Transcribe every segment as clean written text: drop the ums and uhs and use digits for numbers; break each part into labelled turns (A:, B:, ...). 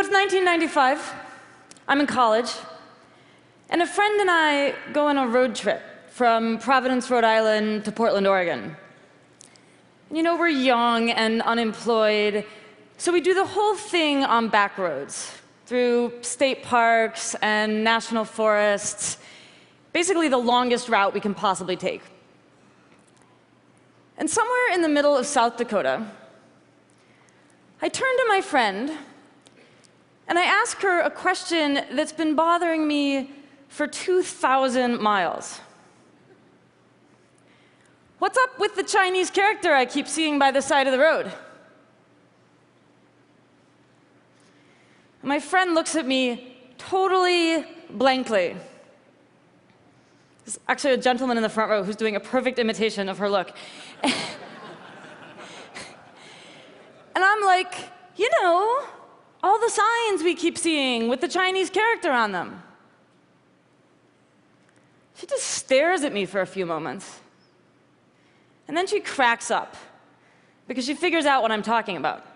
A: it's 1995. I'm in college. And a friend and I go on a road trip from Providence, Rhode Island to Portland, Oregon. And we're young and unemployed, so we do the whole thing on back roads, through state parks and national forests, basically the longest route we can possibly take. And somewhere in the middle of South Dakota, I turn to my friend, and I ask her a question that's been bothering me for 2,000 miles. What's up with the Chinese character I keep seeing by the side of the road? My friend looks at me totally blankly. There's actually a gentleman in the front row who's doing a perfect imitation of her look. And I'm like, all the signs we keep seeing with the Chinese character on them. She just stares at me for a few moments. And then she cracks up, because she figures out what I'm talking about.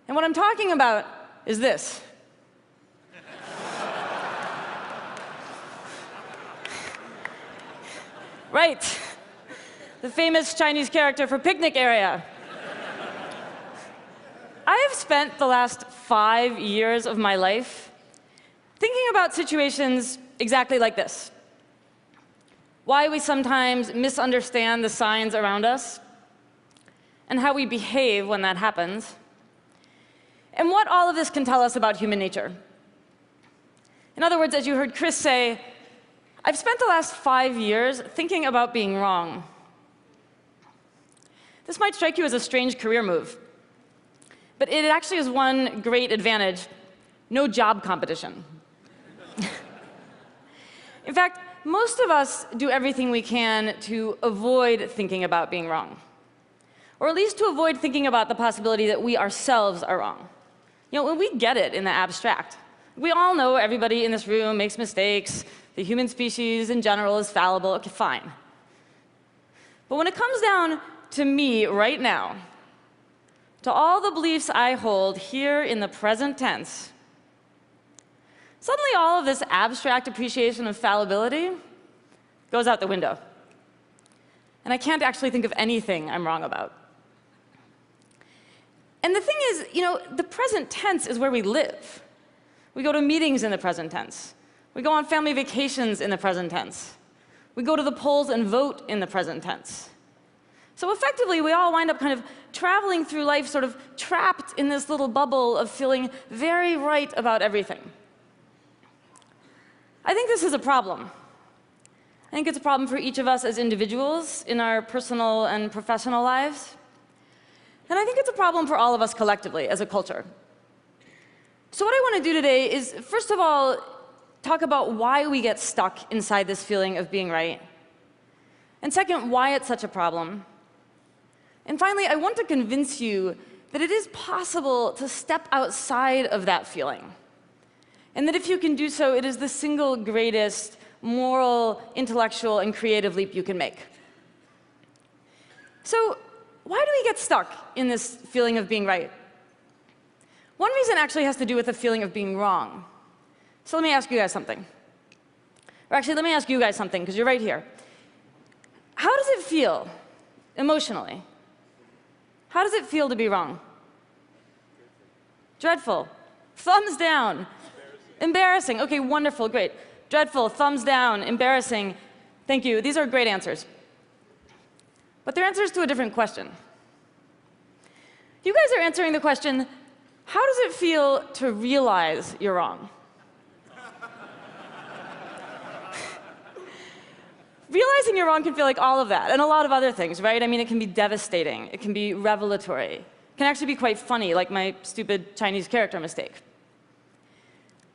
A: And what I'm talking about is this. Right, the famous Chinese character for picnic area. I have spent the last 5 years of my life thinking about situations exactly like this. Why we sometimes misunderstand the signs around us, and how we behave when that happens, and what all of this can tell us about human nature. In other words, as you heard Chris say, I've spent the last 5 years thinking about being wrong. This might strike you as a strange career move, but it actually has one great advantage: no job competition. In fact, most of us do everything we can to avoid thinking about being wrong, or at least to avoid thinking about the possibility that we ourselves are wrong. We get it in the abstract. We all know everybody in this room makes mistakes. The human species in general is fallible. Okay, fine. But when it comes down to me right now, to all the beliefs I hold here in the present tense, suddenly all of this abstract appreciation of fallibility goes out the window. And I can't actually think of anything I'm wrong about. And the thing is, the present tense is where we live. We go to meetings in the present tense. We go on family vacations in the present tense. We go to the polls and vote in the present tense. So effectively, we all wind up kind of traveling through life sort of trapped in this little bubble of feeling very right about everything. I think this is a problem. I think it's a problem for each of us as individuals in our personal and professional lives. And I think it's a problem for all of us collectively as a culture. So what I want to do today is, first of all, talk about why we get stuck inside this feeling of being right. And second, why it's such a problem. And finally, I want to convince you that it is possible to step outside of that feeling. And that if you can do so, it is the single greatest moral, intellectual, and creative leap you can make. So why do we get stuck in this feeling of being right? One reason actually has to do with the feeling of being wrong. So let me ask you guys something. Or actually, let me ask you guys something, because you're right here. How does it feel, emotionally? How does it feel to be wrong? Dreadful. Thumbs down. Embarrassing. OK, wonderful, great. Dreadful, thumbs down, embarrassing. Thank you. These are great answers. But they're answers to a different question. You guys are answering the question, how does it feel to realize you're wrong? Realizing you're wrong can feel like all of that, and a lot of other things, right? I mean, it can be devastating. It can be revelatory. It can actually be quite funny, like my stupid Chinese character mistake.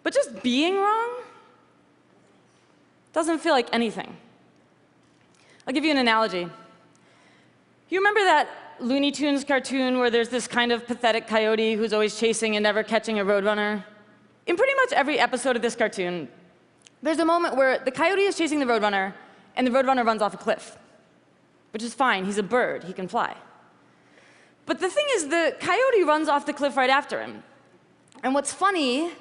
A: But just being wrong doesn't feel like anything. I'll give you an analogy. You remember that Looney Tunes cartoon where there's this kind of pathetic coyote who's always chasing and never catching a roadrunner? In pretty much every episode of this cartoon, there's a moment where the coyote is chasing the roadrunner, and the roadrunner runs off a cliff, which is fine. He's a bird. He can fly. But the thing is, the coyote runs off the cliff right after him. And what's funny,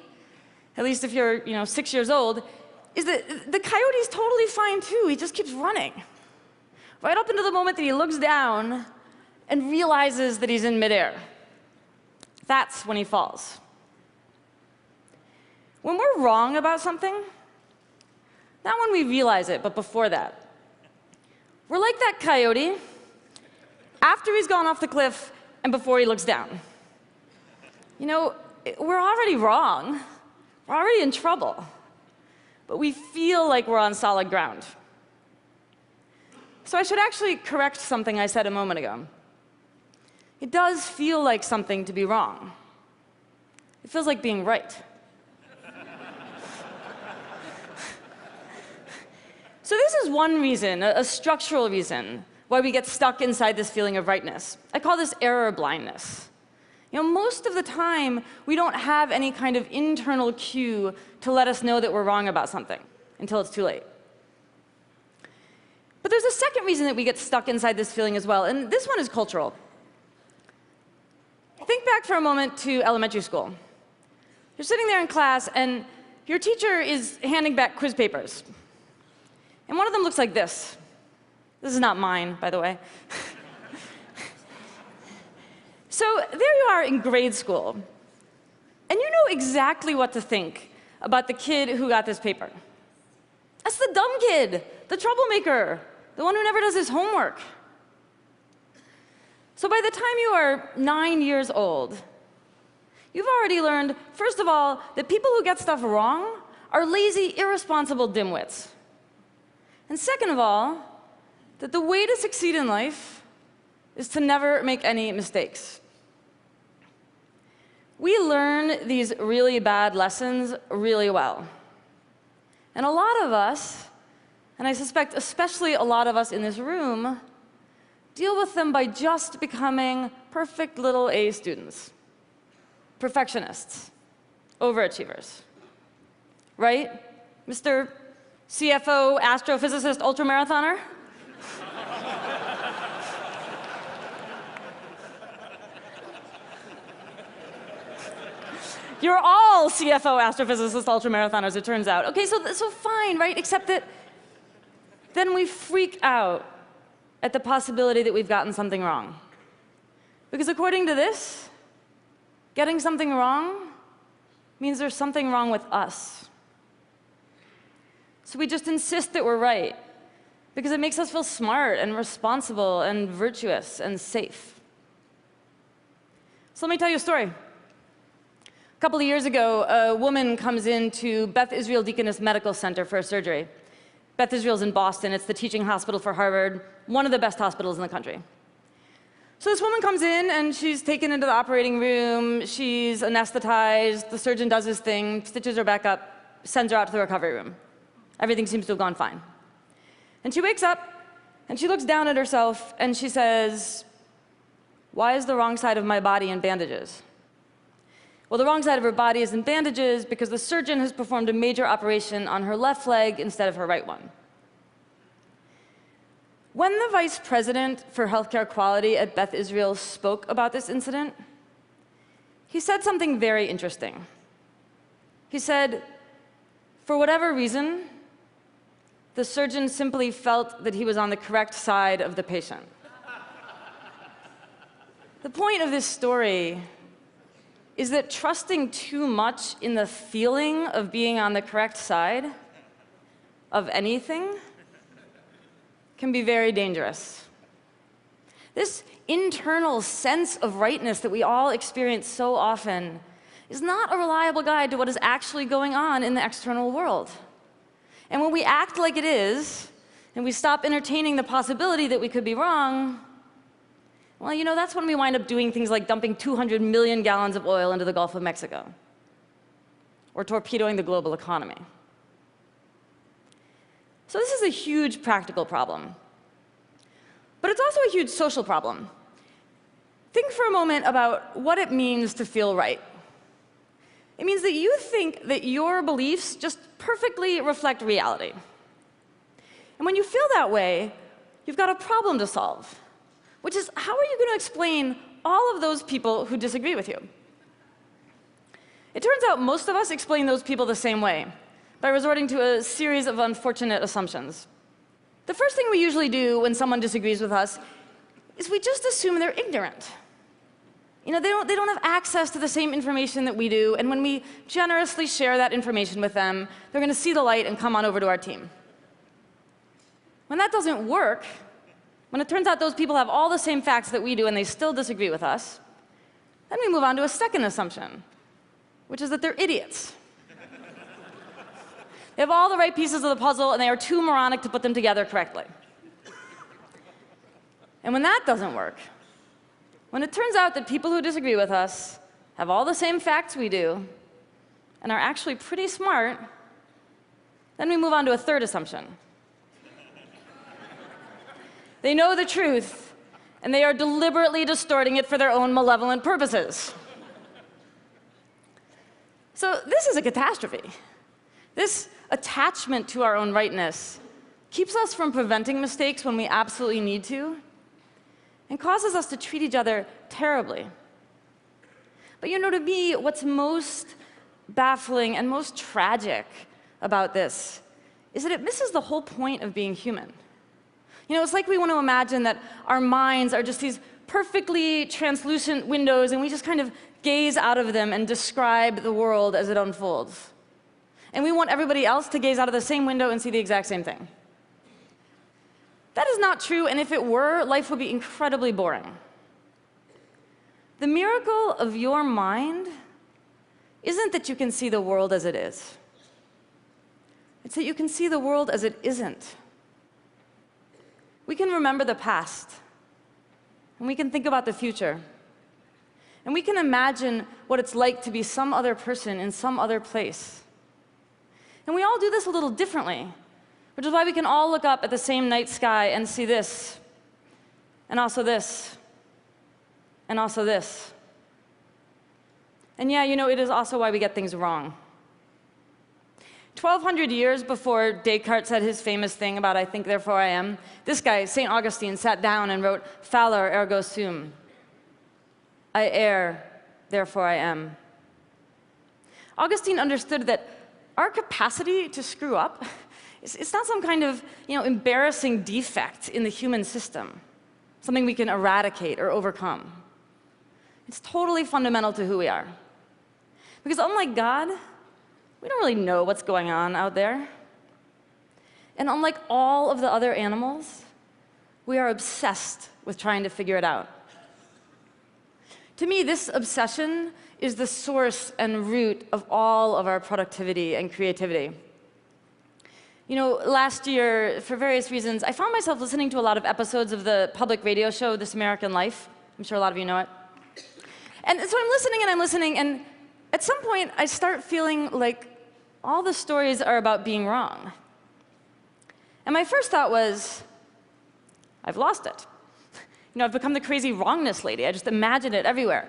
A: at least if you're 6 years old, is that the coyote's totally fine too. He just keeps running. Right up until the moment that he looks down and realizes that he's in midair. That's when he falls. When we're wrong about something, not when we realize it, but before that, we're like that coyote after he's gone off the cliff and before he looks down. We're already wrong. We're already in trouble. But we feel like we're on solid ground. So I should actually correct something I said a moment ago. It does feel like something to be wrong. It feels like being right. So this is one reason, a structural reason, why we get stuck inside this feeling of rightness. I call this error blindness. Most of the time, we don't have any kind of internal cue to let us know that we're wrong about something until it's too late. But there's a second reason that we get stuck inside this feeling as well, and this one is cultural. Think back for a moment to elementary school. You're sitting there in class, and your teacher is handing back quiz papers. And one of them looks like this. This is not mine, by the way. So there you are in grade school, and you know exactly what to think about the kid who got this paper. That's the dumb kid, the troublemaker, the one who never does his homework. So by the time you are 9 years old, you've already learned, first of all, that people who get stuff wrong are lazy, irresponsible dimwits. And second of all, that the way to succeed in life is to never make any mistakes. We learn these really bad lessons really well. And a lot of us, and I suspect especially a lot of us in this room, deal with them by just becoming perfect little A students, perfectionists, overachievers. Right, Mr. CFO, astrophysicist, ultramarathoner? You're all CFO, astrophysicist, ultramarathoners, it turns out. Okay, so fine, right? Except that then we freak out at the possibility that we've gotten something wrong. Because according to this, getting something wrong means there's something wrong with us. So we just insist that we're right, because it makes us feel smart and responsible and virtuous and safe. So let me tell you a story. A couple of years ago, a woman comes into Beth Israel Deaconess Medical Center for a surgery. Beth Israel's in Boston. It's the teaching hospital for Harvard, one of the best hospitals in the country. So this woman comes in, and she's taken into the operating room. She's anesthetized. The surgeon does his thing, stitches her back up, sends her out to the recovery room. Everything seems to have gone fine. And she wakes up, and she looks down at herself, and she says, "Why is the wrong side of my body in bandages?" Well, the wrong side of her body is in bandages because the surgeon has performed a major operation on her left leg instead of her right one. When the vice president for healthcare quality at Beth Israel spoke about this incident, he said something very interesting. He said, for whatever reason, the surgeon simply felt that he was on the correct side of the patient. The point of this story is that trusting too much in the feeling of being on the correct side of anything can be very dangerous. This internal sense of rightness that we all experience so often is not a reliable guide to what is actually going on in the external world. And when we act like it is, and we stop entertaining the possibility that we could be wrong, well, that's when we wind up doing things like dumping 200 million gallons of oil into the Gulf of Mexico, or torpedoing the global economy. So this is a huge practical problem. But it's also a huge social problem. Think for a moment about what it means to feel right. It means that you think that your beliefs just perfectly reflect reality. And when you feel that way, you've got a problem to solve, which is, how are you going to explain all of those people who disagree with you? It turns out most of us explain those people the same way, by resorting to a series of unfortunate assumptions. The first thing we usually do when someone disagrees with us is we just assume they're ignorant. They don't have access to the same information that we do, and when we generously share that information with them, they're going to see the light and come on over to our team. When that doesn't work, when it turns out those people have all the same facts that we do and they still disagree with us, then we move on to a second assumption, which is that they're idiots. They have all the right pieces of the puzzle, and they are too moronic to put them together correctly. And when that doesn't work, when it turns out that people who disagree with us have all the same facts we do and are actually pretty smart, then we move on to a third assumption. They know the truth, and they are deliberately distorting it for their own malevolent purposes. So this is a catastrophe. This attachment to our own rightness keeps us from preventing mistakes when we absolutely need to, and causes us to treat each other terribly. But to me, what's most baffling and most tragic about this is that it misses the whole point of being human. It's like we want to imagine that our minds are just these perfectly translucent windows, and we just kind of gaze out of them and describe the world as it unfolds. And we want everybody else to gaze out of the same window and see the exact same thing. That is not true, and if it were, life would be incredibly boring. The miracle of your mind isn't that you can see the world as it is. It's that you can see the world as it isn't. We can remember the past, and we can think about the future, and we can imagine what it's like to be some other person in some other place. And we all do this a little differently, which is why we can all look up at the same night sky and see this, and also this, and also this. And yeah, it is also why we get things wrong. 1,200 years before Descartes said his famous thing about "I think, therefore I am," this guy, St. Augustine, sat down and wrote "Fallor ergo sum." I err, therefore I am. Augustine understood that our capacity to screw up, it's not some kind of embarrassing defect in the human system, something we can eradicate or overcome. It's totally fundamental to who we are. Because unlike God, we don't really know what's going on out there. And unlike all of the other animals, we are obsessed with trying to figure it out. To me, this obsession is the source and root of all of our productivity and creativity. Last year, for various reasons, I found myself listening to a lot of episodes of the public radio show, This American Life. I'm sure a lot of you know it. And so I'm listening, and at some point, I start feeling like all the stories are about being wrong. And my first thought was, I've lost it. I've become the crazy wrongness lady. I just imagine it everywhere,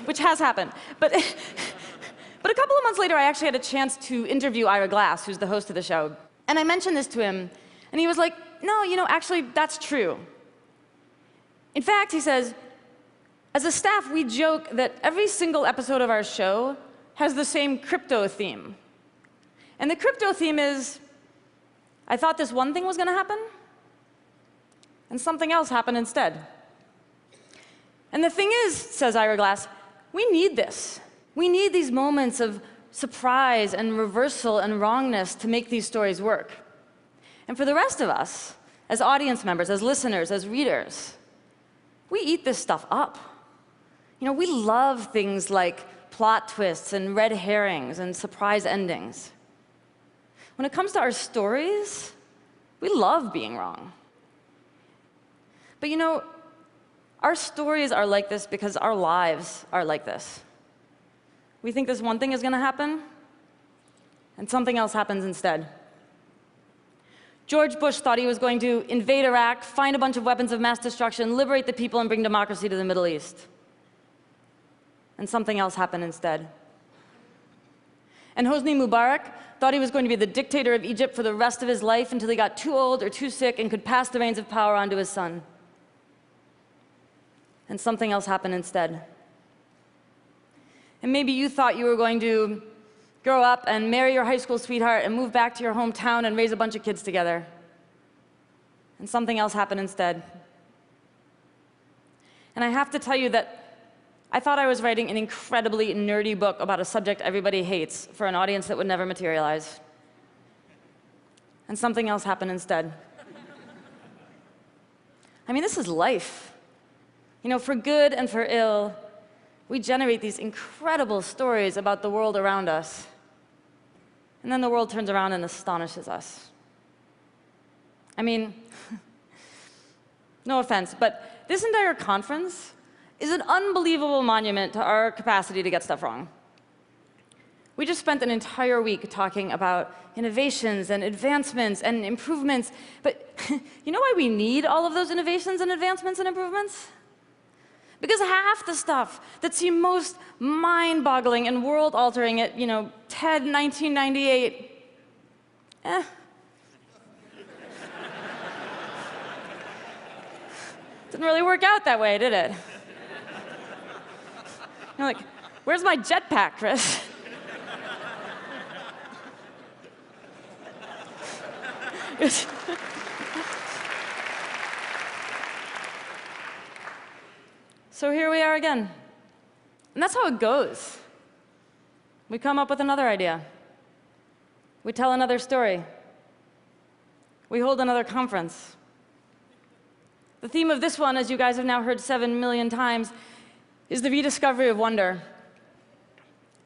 A: which has happened. But a couple of months later, I actually had a chance to interview Ira Glass, who's the host of the show. And I mentioned this to him, and he was like, no, actually, that's true. In fact, he says, as a staff, we joke that every single episode of our show has the same crypto theme. And the crypto theme is, I thought this one thing was going to happen, and something else happened instead. And the thing is, says Ira Glass, we need this. We need these moments of surprise and reversal and wrongness to make these stories work. And for the rest of us, as audience members, as listeners, as readers, we eat this stuff up. We love things like plot twists and red herrings and surprise endings. When it comes to our stories, we love being wrong. But our stories are like this because our lives are like this. We think this one thing is going to happen, and something else happens instead. George Bush thought he was going to invade Iraq, find a bunch of weapons of mass destruction, liberate the people, and bring democracy to the Middle East. And something else happened instead. And Hosni Mubarak thought he was going to be the dictator of Egypt for the rest of his life until he got too old or too sick and could pass the reins of power on to his son. And something else happened instead. And maybe you thought you were going to grow up and marry your high school sweetheart and move back to your hometown and raise a bunch of kids together. And something else happened instead. And I have to tell you that I thought I was writing an incredibly nerdy book about a subject everybody hates for an audience that would never materialize. And something else happened instead. I mean, this is life. You know, for good and for ill, we generate these incredible stories about the world around us. And then the world turns around and astonishes us. I mean, no offense, but this entire conference is an unbelievable monument to our capacity to get stuff wrong. We just spent an entire week talking about innovations and advancements and improvements, but you know why we need all of those innovations and advancements and improvements? Because half the stuff that seemed most mind-boggling and world-altering at, TED 1998, didn't really work out that way, did it? You're like, where's my jetpack, Chris? So here we are again. And that's how it goes. We come up with another idea. We tell another story. We hold another conference. The theme of this one, as you guys have now heard 7 million times, is the rediscovery of wonder.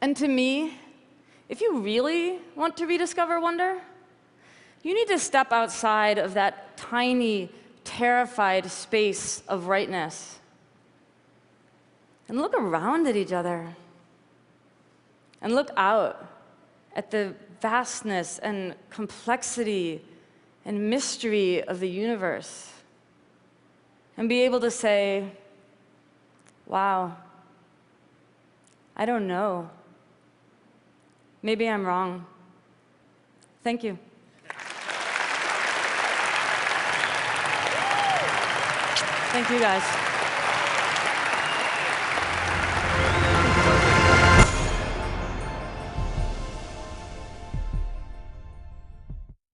A: And to me, if you really want to rediscover wonder, you need to step outside of that tiny, terrified space of rightness and look around at each other and look out at the vastness and complexity and mystery of the universe and be able to say, wow, I don't know. Maybe I'm wrong. Thank you. Thank you, guys.